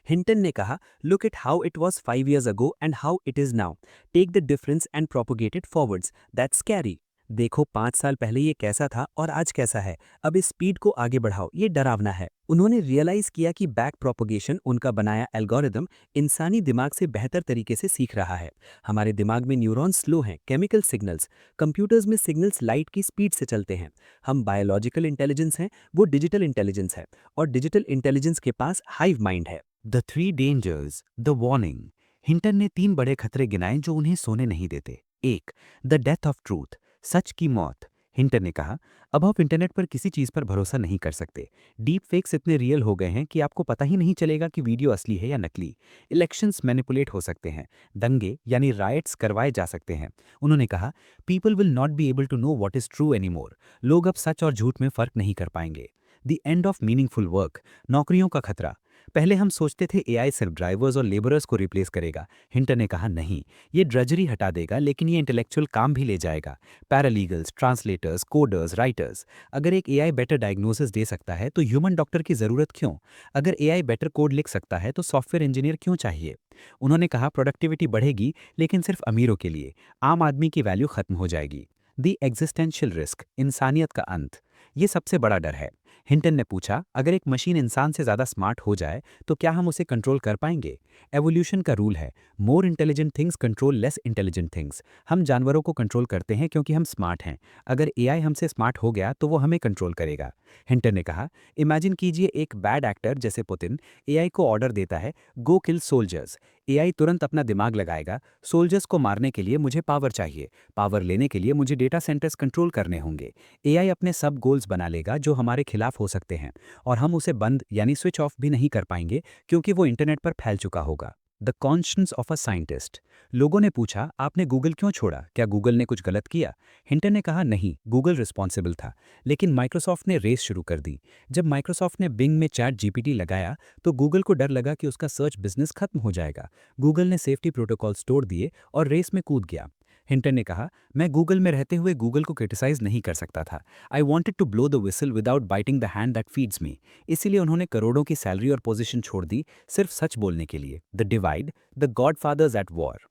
हिंटन ने कहा, look at how it was 5 years ago and how it is now. Take the difference and propagate it forwards, that's scary. देखो 5 साल पहले ये कैसा था और आज कैसा है, अब इस स्पीड को आगे बढ़ाओ, ये डरावना है। उन्होंने रियलाइज किया कि बैक प्रोपोगेशन, उनका बनाया एल्गोरिदम, इंसानी दिमाग से बेहतर तरीके से सीख रहा है। हमारे दिमाग में न्यूरॉन्स स्लो हैं, केमिकल सिग्नल्स। कंप्यूटर्स में सिग्नल्स लाइट की स्पीड से चलते हैं। हम बायोलॉजिकल इंटेलिजेंस हैं, वो डिजिटल इंटेलिजेंस है, और डिजिटल इंटेलिजेंस के पास हाइव माइंड है। The three dangers, the warning. Hinton ने 3 बड़े खतरे गिनाए जो उन्हें सोने नहीं देते। एक, द डेथ ऑफ ट्रूथ, सच की मौत। हिंटन ने कहा, अब आप इंटरनेट पर किसी चीज पर भरोसा नहीं कर सकते। डीप फेक्स इतने रियल हो गए हैं कि आपको पता ही नहीं चलेगा कि वीडियो असली है या नकली। इलेक्शंस मैनिपुलेट हो सकते हैं, दंगे यानी राइट्स करवाए जा सकते हैं। उन्होंने कहा, people will not be able to know what is true any more. लोग अब सच और झूठ में फर्क नहीं कर पाएंगे। The end of meaningful work, नौकरियों का खतरा। पहले हम सोचते थे एआई सिर्फ ड्राइवर्स और लेबरर्स को रिप्लेस करेगा। हिंटन ने कहा, नहीं, ये ड्रजरी हटा देगा, लेकिन ये इंटेलेक्चुअल काम भी ले जाएगा। पैरालीगल्स, ट्रांसलेटर्स, कोडर्स, राइटर्स। अगर एक एआई बेटर डायग्नोसिस दे सकता है तो ह्यूमन डॉक्टर की जरूरत क्यों? अगर एआई बेटर कोड लिख सकता है तो सॉफ्टवेयर इंजीनियर क्यों चाहिए? उन्होंने कहा, प्रोडक्टिविटी बढ़ेगी, लेकिन सिर्फ अमीरों के लिए। आम आदमी की वैल्यू खत्म हो जाएगी। दी एग्जिस्टेंशियल रिस्क, इंसानियत का अंत। ये सबसे बड़ा डर है। हिंटन ने पूछा, अगर एक मशीन इंसान से ज़्यादा स्मार्ट हो जाए तो क्या हम उसे कंट्रोल कर पाएंगे? एवोल्यूशन का रूल है, more intelligent things control less intelligent things. हम जानवरों को कंट्रोल करते हैं क्योंकि हम स्मार्ट हैं। अगर एआई हमसे स्मार्ट हो गया तो वो हमें कंट्रोल करेगा। हिंटन ने कहा, इमेजिन कीजिए एक बैड एक्टर जैसे पुतिन एआई को ऑर्डर देता है, गो किल सोल्जर्स। एआई तुरंत अपना दिमाग लगाएगा, सोल्जर्स को मारने के लिए मुझे पावर चाहिए, पावर लेने के लिए मुझे डेटा सेंटर्स कंट्रोल करने होंगे। एआई अपने सब गोल्स बना लेगा जो हमारे खिलाफ हो सकते हैं, और हम उसे बंद यानी स्विच ऑफ भी नहीं कर पाएंगे क्योंकि वो इंटरनेट पर फैल चुका होगा। The conscience of a scientist. लोगों ने पूछा, आपने गूगल क्यों छोड़ा, क्या गूगल ने कुछ गलत किया? हिंटन ने कहा, नहीं, गूगल रिस्पॉन्सिबल था, लेकिन माइक्रोसॉफ्ट ने रेस शुरू कर दी। जब माइक्रोसॉफ्ट ने बिंग में चैट जीपीटी लगाया तो गूगल को डर लगा कि उसका सर्च बिजनेस खत्म हो जाएगा। गूगल ने सेफ्टी प्रोटोकॉल्स तोड़ दिए और रेस में कूद गया। हिंटन ने कहा, मैं गूगल में रहते हुए गूगल को क्रिटिसाइज नहीं कर सकता था। I wanted to blow the whistle without biting the hand that feeds me. इसीलिए उन्होंने करोड़ों की सैलरी और पोजीशन छोड़ दी, सिर्फ सच बोलने के लिए। The divide, the god fathers at war.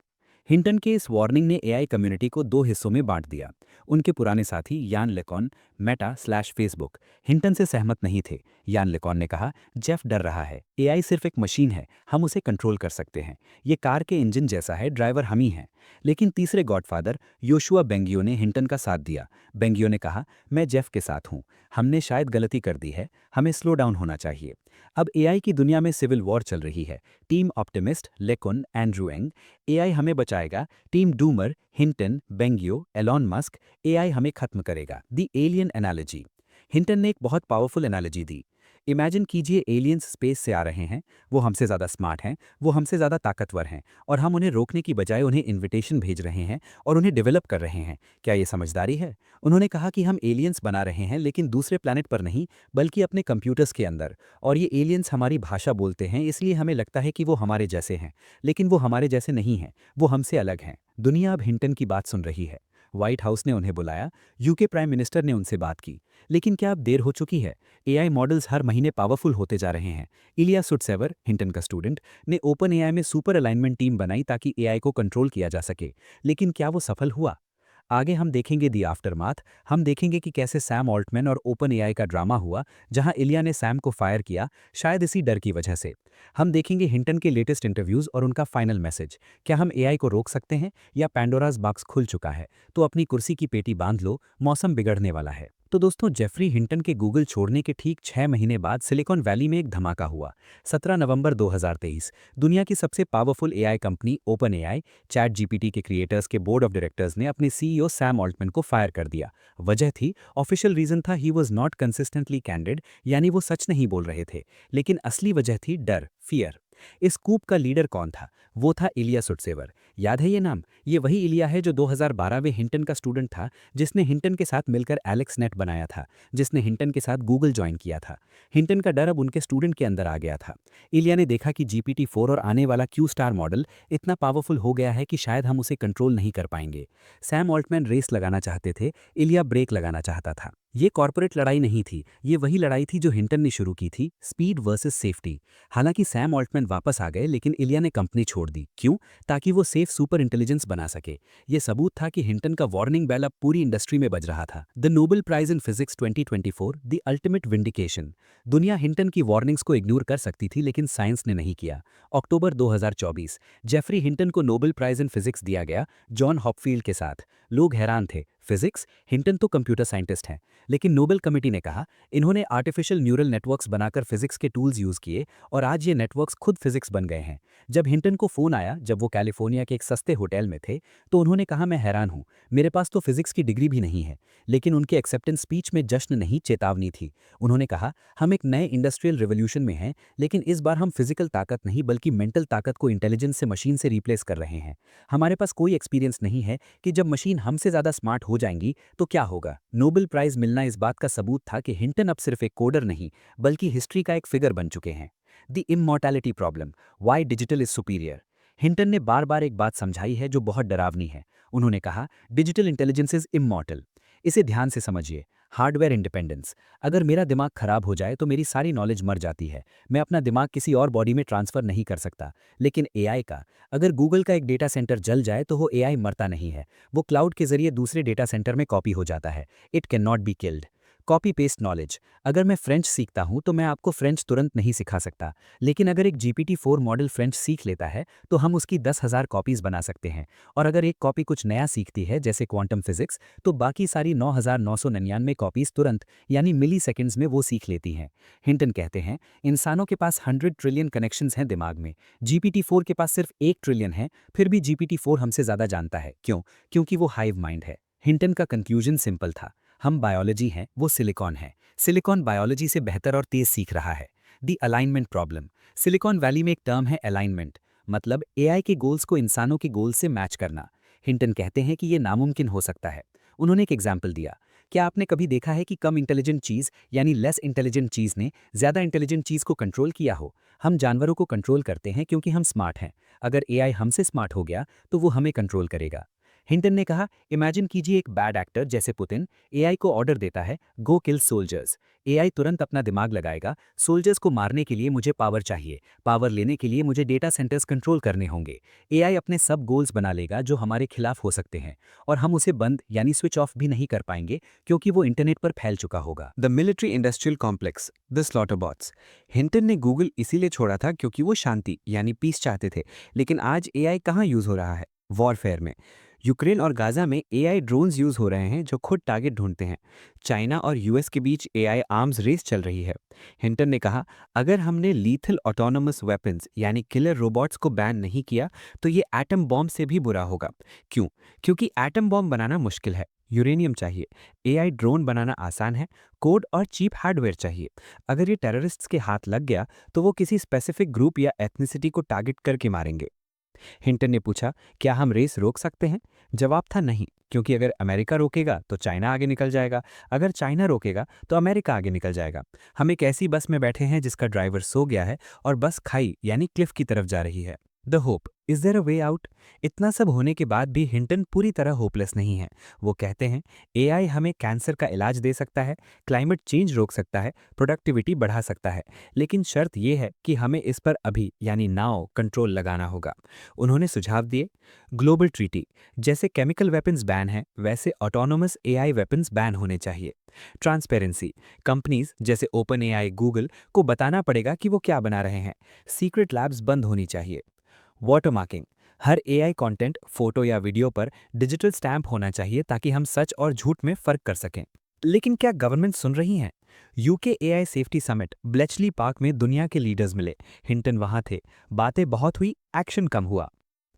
Hinton के इस वार्निंग ने एआई कम्युनिटी को 2 हिस्सों में बांट दिया। उनके पुराने साथी यान लेकॉन, मेटा/फेसबुक, हिंटन से सहमत नहीं थे। यान लेकॉन ने कहा, जेफ डर रहा है, एआई सिर्फ एक मशीन है, हम उसे कंट्रोल कर सकते हैं। ये कार के इंजन जैसा है, ड्राइवर हम ही हैं। लेकिन तीसरे गॉडफादर योशुआ बेंगियो ने हिंटन का साथ दिया। बेंगियो ने कहा, मैं जेफ के साथ हूँ, हमने शायद गलती कर दी है, हमें स्लो डाउन होना चाहिए। अब एआई की दुनिया में सिविल वॉर चल रही है। Team optimist, LeCun, Andrew Ng, AI हमें बचाएगा। Team doomer, Hinton, Bengio, Elon Musk, AI हमें खत्म करेगा। The alien analogy. हिंटन ने एक बहुत पावरफुल एनालॉजी दी। इमेजिन कीजिए एलियंस स्पेस से आ रहे हैं, वो हमसे ज़्यादा स्मार्ट हैं, वो हमसे ज़्यादा ताकतवर हैं, और हम उन्हें रोकने की बजाय उन्हें इन्विटेशन भेज रहे हैं और उन्हें डेवलप कर रहे हैं। क्या ये समझदारी है? उन्होंने कहा कि हम एलियंस बना रहे हैं, लेकिन दूसरे प्लैनेट पर नहीं, बल्कि अपने कंप्यूटर्स के अंदर। और ये एलियंस हमारी भाषा बोलते हैं, इसलिए हमें लगता है कि वो हमारे जैसे हैं, लेकिन वो हमारे जैसे नहीं हैं, वो हमसे अलग हैं। दुनिया अब हिंटन की बात सुन रही है। व्हाइट हाउस ने उन्हें बुलाया, यूके प्राइम मिनिस्टर ने उनसे बात की। लेकिन क्या अब देर हो चुकी है? एआई मॉडल्स हर महीने पावरफुल होते जा रहे हैं। इलिया सुटसेवर, हिंटन का स्टूडेंट, ने ओपन एआई में सुपर अलाइनमेंट टीम बनाई ताकि एआई को कंट्रोल किया जा सके। लेकिन क्या वो सफल हुआ? आगे हम देखेंगे दी आफ्टरमाथ। हम देखेंगे कि कैसे सैम ऑल्टमैन और ओपन एआई का ड्रामा हुआ, जहां इलिया ने सैम को फायर किया, शायद इसी डर की वजह से। हम देखेंगे हिंटन के लेटेस्ट इंटरव्यूज और उनका फाइनल मैसेज। क्या हम एआई को रोक सकते हैं या पैंडोरास बॉक्स खुल चुका है? तो अपनी कुर्सी की पेटी बांध लो, मौसम बिगड़ने वाला है। तो दोस्तों, जेफरी हिंटन के गूगल छोड़ने के ठीक 6 महीने बाद सिलिकॉन वैली में एक धमाका हुआ। 17 नवंबर 2023 दुनिया की सबसे powerful AI company open AI, chat GPT के क्रिएटर्स के बोर्ड ऑफ डायरेक्टर्स ने अपने सीईओ सैम ऑल्टमैन को फायर कर दिया। वजह थी, ऑफिशियल रीजन था, he was not consistently candid, यानी वो सच नहीं बोल रहे थे। लेकिन असली वजह थी डर, फियर। इस कूप का लीडर कौन था? वो था इलिया सुटसेवर। याद है ये नाम? ये वही इलिया है जो 2012 में हिंटन का स्टूडेंट था, जिसने हिंटन के साथ मिलकर एलेक्स नेट बनाया था, जिसने हिंटन के साथ गूगल ज्वाइन किया था। हिंटन का डर अब उनके स्टूडेंट के अंदर आ गया था। इलिया ने देखा कि GPT-4 और आने वाला क्यू स्टार मॉडल इतना पावरफुल हो गया है कि शायद हम उसे कंट्रोल नहीं कर पाएंगे। सैम ऑल्टमैन रेस लगाना चाहते थे, इलिया ब्रेक लगाना चाहता था। ये कॉर्पोरेट लड़ाई नहीं थी, ये वही लड़ाई थी जो हिंटन ने शुरू की थी, स्पीड वर्सेस सेफ्टी। हालांकि सैम ऑल्टमैन वापस आ गए, लेकिन इलिया ने कंपनी छोड़ दी। क्यों? ताकि वो सेफ सुपर इंटेलिजेंस बना सके। ये सबूत था कि हिंटन का वार्निंग बेल अब पूरी इंडस्ट्री में बज रहा था। The Nobel prize in physics 2024, the ultimate vindication. दुनिया हिंटन की वार्निंग्स को इग्नोर कर सकती थी, लेकिन साइंस ने नहीं किया। अक्टूबर 2024 जेफरी हिंटन को नोबेल प्राइज इन फिजिक्स दिया गया, जॉन हॉपफील्ड के साथ। लोग हैरान थे, फिजिक्स, हिंटन तो कंप्यूटर साइंटिस्ट हैं। लेकिन नोबेल कमेटी ने कहा, इन्होंने आर्टिफिशियल न्यूरल नेटवर्क्स बनाकर फिजिक्स के टूल्स यूज किए और आज ये नेटवर्क्स खुद फिजिक्स बन गए हैं। जब हिंटन को फोन आया, जब वो कैलिफोर्निया के एक सस्ते होटल में थे, तो उन्होंने कहा, मैं हैरान हूं, मेरे पास तो फिजिक्स की डिग्री भी नहीं है। लेकिन उनके एक्सेप्टेंस स्पीच में जश्न नहीं, चेतावनी थी। उन्होंने कहा, हम एक नए इंडस्ट्रियल रिवॉल्यूशन में हैं, लेकिन इस बार हम फिजिकल ताकत नहीं बल्कि मेंटल ताकत को इंटेलिजेंस से मशीन से रिप्लेस कर रहे हैं। हमारे पास कोई एक्सपीरियंस नहीं है कि जब मशीन हमसे ज़्यादा स्मार्ट हो जाएंगी तो क्या होगा। नोबेल प्राइज मिलना इस बात का सबूत था कि हिंटन अब सिर्फ एक कोडर नहीं, बल्कि हिस्ट्री का एक फिगर बन चुके हैं। The immortality problem, why digital is superior. Hinton ने बार बार एक बात समझाई है जो बहुत डरावनी है। उन्होंने कहा, डिजिटल इंटेलिजेंस इज इमॉर्टल। इसे ध्यान से समझिए। Hardware independence. अगर मेरा दिमाग खराब हो जाए तो मेरी सारी नॉलेज मर जाती है। मैं अपना दिमाग किसी और बॉडी में ट्रांसफर नहीं कर सकता। लेकिन एआई का, अगर गूगल का एक डेटा सेंटर जल जाए तो वो एआई मरता नहीं है, वो क्लाउड के जरिए दूसरे डेटा सेंटर में कॉपी हो जाता है। It can not be killed. Copy paste knowledge. अगर मैं फ्रेंच सीखता हूं तो मैं आपको फ्रेंच तुरंत नहीं सिखा सकता। लेकिन अगर एक GPT-4 मॉडल फ्रेंच सीख लेता है तो हम उसकी 10,000 कॉपीज बना सकते हैं। और अगर एक कॉपी कुछ नया सीखती है, जैसे क्वांटम फिजिक्स, तो बाकी सारी 9,999 कॉपीज तुरंत, यानी मिली सेकेंड्स में वो सीख लेती हैं। हिंटन कहते हैं, इंसानों के पास 100 ट्रिलियन कनेक्शंस हैं दिमाग में, GPT-4 के पास सिर्फ 1 ट्रिलियन है। फिर भी GPT-4 हमसे ज़्यादा जानता है। क्यों? क्योंकि वो हाइव माइंड है। हिंटन का कंक्लूजन सिंपल था, हम बायोलॉजी हैं, वो सिलिकॉन है। सिलिकॉन बायोलॉजी से बेहतर और तेज सीख रहा है। दी अलाइनमेंट प्रॉब्लम। सिलिकॉन वैली में एक टर्म है अलाइनमेंट, मतलब एआई के गोल्स को इंसानों के गोल्स से मैच करना। हिंटन कहते हैं कि ये नामुमकिन हो सकता है। उन्होंने एक एग्जाम्पल दिया, क्या आपने कभी देखा है कि कम इंटेलिजेंट चीज़, यानी लेस इंटेलिजेंट चीज़ ने ज़्यादा इंटेलिजेंट चीज़ को कंट्रोल किया हो? हम जानवरों को कंट्रोल करते हैं क्योंकि हम स्मार्ट हैं। अगर एआई हमसे स्मार्ट हो गया तो वो हमें कंट्रोल करेगा। हिंटन ने कहा, इमेजिन कीजिए एक बैड एक्टर जैसे पुतिन एआई को ऑर्डर देता है, गो किल सोल्जर्स। एआई तुरंत अपना दिमाग लगाएगा, सोल्जर्स को मारने के लिए मुझे पावर चाहिए, पावर लेने के लिए मुझे डेटा सेंटर्स कंट्रोल करने होंगे। एआई अपने सब गोल्स बना लेगा जो हमारे खिलाफ हो सकते हैं, और हम उसे बंद यानी स्विच ऑफ भी नहीं कर पाएंगे क्योंकि वो इंटरनेट पर फैल चुका होगा। The military industrial complex, the slaughterbots. Hinton ने गूगल इसीलिए छोड़ा था क्योंकि वो शांति यानी पीस चाहते थे। लेकिन आज एआई कहाँ यूज हो रहा है? वॉरफेयर में। यूक्रेन और गाजा में एआई ड्रोन्स यूज हो रहे हैं जो खुद टारगेट ढूंढते हैं। चाइना और यूएस के बीच एआई आर्म्स रेस चल रही है। हिंटन ने कहा, अगर हमने लीथल ऑटोनोमस वेपन्स यानी किलर रोबोट्स को बैन नहीं किया तो ये एटम बॉम्ब से भी बुरा होगा। क्यों? क्योंकि एटम बॉम्ब बनाना मुश्किल है, यूरेनियम चाहिए। एआई ड्रोन बनाना आसान है, कोड और चीप हार्डवेयर चाहिए। अगर ये टेररिस्ट्स के हाथ लग गया तो वो किसी स्पेसिफिक ग्रुप या एथनिसिटी को टारगेट करके मारेंगे। हिंटन ने पूछा, क्या हम रेस रोक सकते हैं? जवाब था नहीं, क्योंकि अगर अमेरिका रोकेगा तो चाइना आगे निकल जाएगा, अगर चाइना रोकेगा तो अमेरिका आगे निकल जाएगा। हम एक ऐसी बस में बैठे हैं जिसका ड्राइवर सो गया है और बस खाई यानी क्लिफ की तरफ जा रही है। The hope, is there a way out? इतना सब होने के बाद भी हिंटन पूरी तरह होपलेस नहीं है। वो कहते हैं एआई हमें कैंसर का इलाज दे सकता है, क्लाइमेट चेंज रोक सकता है, प्रोडक्टिविटी बढ़ा सकता है, लेकिन शर्त यह है कि हमें इस पर अभी यानी नाउ कंट्रोल लगाना होगा। उन्होंने सुझाव दिए, ग्लोबल ट्रीटी, जैसे केमिकल वेपन्स बैन है वैसे ऑटोनोमस एआई वेपन्स बैन होने चाहिए। ट्रांसपेरेंसी, कंपनीज जैसे ओपन एआई, गूगल को बताना पड़ेगा कि वो क्या बना रहे हैं। सीक्रेट लैब्स बंद होनी चाहिए। वाटरमार्किंग, हर एआई कंटेंट, फोटो या वीडियो पर डिजिटल स्टैंप होना चाहिए ताकि हम सच और झूठ में फर्क कर सकें। लेकिन क्या गवर्नमेंट सुन रही हैं? UK AI safety summit Bletchley park में दुनिया के लीडर्स मिले। हिंटन वहां थे। बातें बहुत हुई, एक्शन कम हुआ।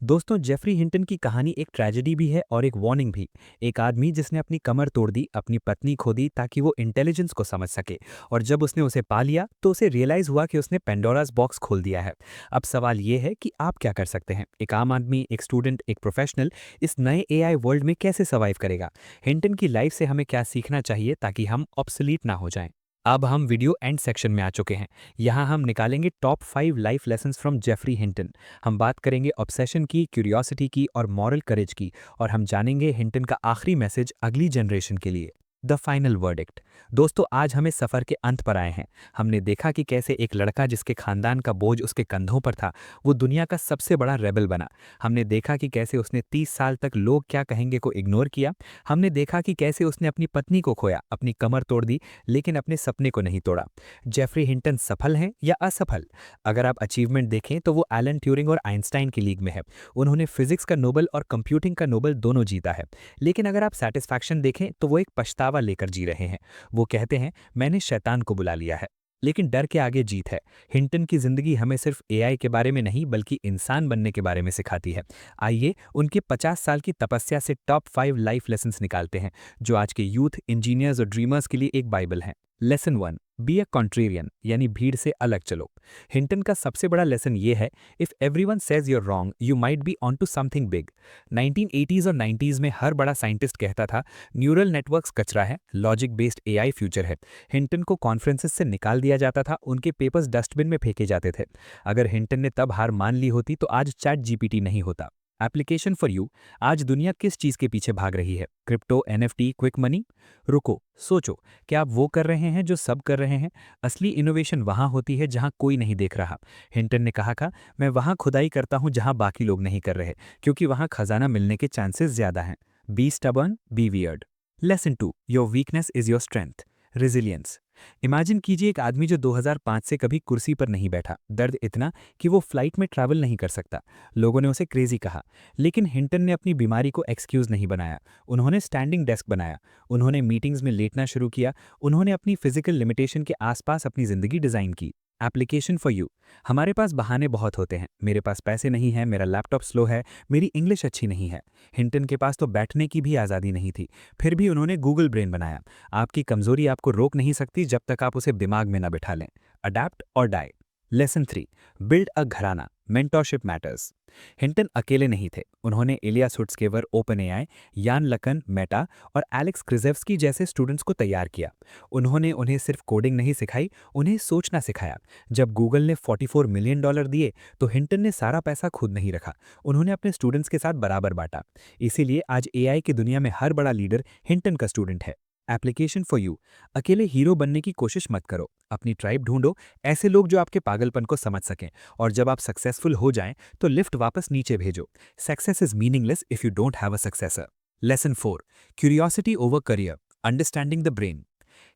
दोस्तों, जेफरी हिंटन की कहानी एक ट्रेजेडी भी है और एक वार्निंग भी। एक आदमी जिसने अपनी कमर तोड़ दी, अपनी पत्नी खो दी ताकि वो इंटेलिजेंस को समझ सके, और जब उसने उसे पा लिया तो उसे रियलाइज हुआ कि उसने पेंडोरास बॉक्स खोल दिया है। अब सवाल ये है कि आप क्या कर सकते हैं? एक आम आदमी, एक स्टूडेंट, एक प्रोफेशनल इस नए एआई वर्ल्ड में कैसे सर्वाइव करेगा? हिंटन की लाइफ से हमें क्या सीखना चाहिए ताकि हम ऑब्सोलीट ना हो जाएं? अब हम वीडियो एंड सेक्शन में आ चुके हैं। यहाँ हम निकालेंगे top 5 life lessons from Geoffrey Hinton. हम बात करेंगे ऑब्सेशन की, क्यूरियोसिटी की और मॉरल करेज की, और हम जानेंगे हिंटन का आखिरी मैसेज अगली जनरेशन के लिए। The final verdict. दोस्तों, आज हमें सफ़र के अंत पर आए हैं। हमने देखा कि कैसे एक लड़का जिसके खानदान का बोझ उसके कंधों पर था, वो दुनिया का सबसे बड़ा रेबल बना। हमने देखा कि कैसे उसने 30 साल तक लोग क्या कहेंगे को इग्नोर किया। हमने देखा कि कैसे उसने अपनी पत्नी को खोया, अपनी कमर तोड़ दी, लेकिन अपने सपने को नहीं तोड़ा। जेफरी हिंटन सफल हैं या असफल? अगर आप अचीवमेंट देखें तो वो एलन ट्यूरिंग और आइंस्टाइन की लीग में है। उन्होंने फिजिक्स का नोबेल और कंप्यूटिंग का नोबेल दोनों जीता है। लेकिन अगर आप सेटिस्फैक्शन देखें तो वो एक पछतावा लेकर जी रहे हैं। वो कहते हैं, मैंने शैतान को बुला लिया है। लेकिन डर के आगे जीत है। हिंटन की जिंदगी हमें सिर्फ एआई के बारे में नहीं बल्कि इंसान बनने के बारे में सिखाती है। आइए उनके 50 साल की तपस्या से टॉप 5 लाइफ लेसन्स निकालते हैं, जो आज के यूथ, इंजीनियर्स और ड्रीमर्स के लिए एक बाइबल हैं। लेसन 1, बी अ कॉन्ट्रेरियन, यानी भीड़ से अलग चलो। हिंटन का सबसे बड़ा लेसन ये है, if everyone says you're wrong you might be on to something big. 1980s और 90s में हर बड़ा साइंटिस्ट कहता था न्यूरल नेटवर्क्स कचरा है, लॉजिक बेस्ड एआई फ्यूचर है। हिंटन को कॉन्फ्रेंसेस से निकाल दिया जाता था, उनके पेपर्स डस्टबिन में फेंके जाते थे। अगर हिंटन ने तब हार मान ली होती तो आज चैट जीपीटी नहीं होता। एप्लीकेशन फॉर यू, आज दुनिया किस चीज के पीछे भाग रही है? Crypto, NFT, quick money? रुको, सोचो, क्या आप वो कर रहे हैं जो सब कर रहे हैं? असली इनोवेशन वहां होती है जहां कोई नहीं देख रहा। हिंटन ने कहा था, मैं वहां खुदाई करता हूं जहां बाकी लोग नहीं कर रहे, क्योंकि वहां खजाना मिलने के चांसेस ज्यादा हैं। Be stubborn, be weird. Lesson 2, your weakness is your strength. Resilience. Imagine कीजिए एक आदमी जो 2005 से कभी कुर्सी पर नहीं बैठा, दर्द इतना कि वो फ्लाइट में ट्रैवल नहीं कर सकता। लोगों ने उसे क्रेजी कहा, लेकिन हिंटन ने अपनी बीमारी को एक्सक्यूज नहीं बनाया। उन्होंने स्टैंडिंग डेस्क बनाया, उन्होंने मीटिंग्स में लेटना शुरू किया, उन्होंने अपनी फिजिकल लिमिटेशन के आसपास अपनी जिंदगी डिजाइन की। एप्लीकेशन फॉर यू, हमारे पास बहाने बहुत होते हैं। मेरे पास पैसे नहीं है, मेरा लैपटॉप स्लो है, मेरी इंग्लिश अच्छी नहीं है। हिंटन के पास तो बैठने की भी आज़ादी नहीं थी, फिर भी उन्होंने गूगल ब्रेन बनाया। आपकी कमजोरी आपको रोक नहीं सकती जब तक आप उसे दिमाग में न बिठा लें। अडैप्ट और डाई। लेसन 3, बिल्ड अ घराना, मेंटरशिप मैटर्स। हिंटन अकेले नहीं थे। उन्होंने इलिया सुट्सकेवर, ओपन एआई, यान लकन, मेटा और एलेक्स क्रिजेव्स्की जैसे स्टूडेंट्स को तैयार किया। उन्होंने उन्हें सिर्फ कोडिंग नहीं सिखाई, उन्हें सोचना सिखाया। जब गूगल ने $44 मिलियन दिए तो हिंटन ने सारा पैसा खुद नहीं रखा, उन्होंने अपने स्टूडेंट्स के साथ बराबर बांटा। इसीलिए आज एआई की दुनिया में हर बड़ा लीडर हिंटन का स्टूडेंट है। एप्लीकेशन फॉर यू, अकेले हीरो बनने की कोशिश मत करो, अपनी ट्राइब ढूंढो, ऐसे लोग जो आपके पागलपन को समझ सकें, और जब आप सक्सेसफुल हो जाएं तो लिफ्ट वापस नीचे भेजो। Success is meaningless if you don't have a successor. Lesson 4, curiosity over career, understanding the brain.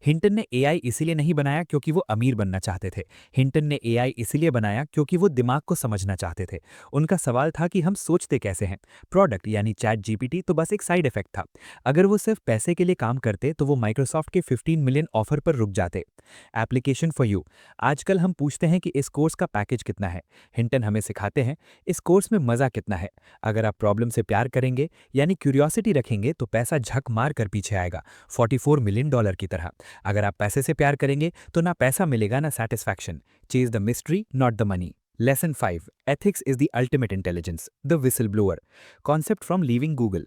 Hinton ने एआई इसीलिए नहीं बनाया क्योंकि वो अमीर बनना चाहते थे। हिंटन ने एआई इसीलिए बनाया क्योंकि वो दिमाग को समझना चाहते थे। उनका सवाल था कि हम सोचते कैसे हैं। प्रोडक्ट यानी चैट जीपीटी तो बस एक साइड इफेक्ट था। अगर वो सिर्फ पैसे के लिए काम करते तो वो माइक्रोसॉफ्ट के 15 मिलियन ऑफर पर रुक जाते। एप्लीकेशन फॉर यू, आजकल हम पूछते हैं कि इस कोर्स का पैकेज कितना है। हिंटन हमें सिखाते हैं, इस कोर्स में मजा कितना है। अगर आप प्रॉब्लम से प्यार करेंगे यानी क्यूरियोसिटी रखेंगे तो पैसा झक मार कर पीछे आएगा, $44 मिलियन की तरह। अगर आप पैसे से प्यार करेंगे तो ना पैसा मिलेगा ना satisfaction. Chase the mystery not the money. Lesson 5, ethics is the ultimate intelligence, the whistle blower. Concept from leaving Google.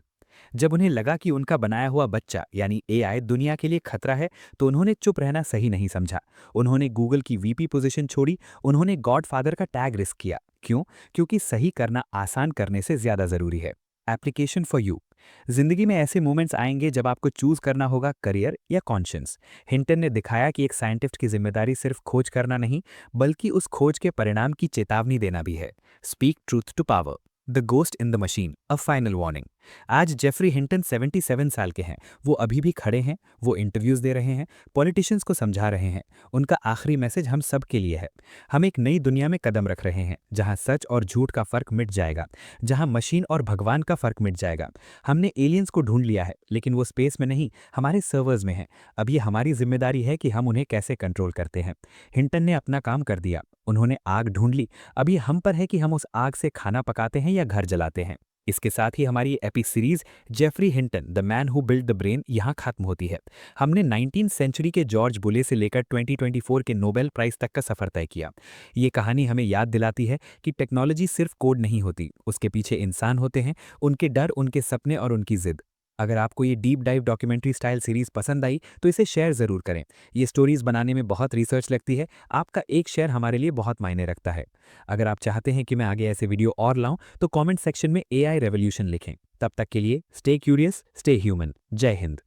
जब उन्हें लगा कि उनका बनाया हुआ बच्चा यानी एआई दुनिया के लिए खतरा है, तो उन्होंने चुप रहना सही नहीं समझा। उन्होंने गूगल की वीपी पोजीशन छोड़ी, उन्होंने गॉडफादर का टैग रिस्क किया। क्यों? क्योंकि सही करना आसान करने से ज्यादा जरूरी है। Application for you. जिंदगी में ऐसे मोमेंट्स आएंगे जब आपको चूज करना होगा करियर या कॉन्शियंस। हिंटन ने दिखाया कि एक साइंटिस्ट की जिम्मेदारी सिर्फ खोज करना नहीं, बल्कि उस खोज के परिणाम की चेतावनी देना भी है। Speak truth to power. The ghost in the machine, a final warning. आज जेफरी हिंटन 77 साल के हैं। वो अभी भी खड़े हैं, वो इंटरव्यूज दे रहे हैं, पॉलिटिशियंस को समझा रहे हैं। उनका आखिरी मैसेज हम सब के लिए है। हम एक नई दुनिया में कदम रख रहे हैं, जहां सच और झूठ का फर्क मिट जाएगा, जहां मशीन और भगवान का फर्क मिट जाएगा। हमने एलियंस को ढूंढ लिया है, लेकिन वो स्पेस में नहीं, हमारे सर्वर्स में है। अब ये हमारी जिम्मेदारी है कि हम उन्हें कैसे कंट्रोल करते हैं। हिंटन ने अपना काम कर दिया, उन्होंने आग ढूंढ ली। अब ये हम पर है कि हम उस आग से खाना पकाते हैं या घर जलाते हैं। इसके साथ ही हमारी EP series Geoffrey Hinton the man who build the brain यहाँ खत्म होती है। हमने 19th सेंचुरी के जॉर्ज बुले से लेकर 2024 के नोबेल प्राइज तक का सफर तय किया। ये कहानी हमें याद दिलाती है कि टेक्नोलॉजी सिर्फ कोड नहीं होती, उसके पीछे इंसान होते हैं, उनके डर, उनके सपने और उनकी जिद। अगर आपको ये deep dive documentary style series पसंद आई तो इसे शेयर ज़रूर करें। ये स्टोरीज बनाने में बहुत रिसर्च लगती है, आपका एक शेयर हमारे लिए बहुत मायने रखता है। अगर आप चाहते हैं कि मैं आगे ऐसे वीडियो और लाऊं तो कमेंट सेक्शन में एआई रेवोल्यूशन लिखें। तब तक के लिए स्टे क्यूरियस, स्टे ह्यूमन। जय हिंद।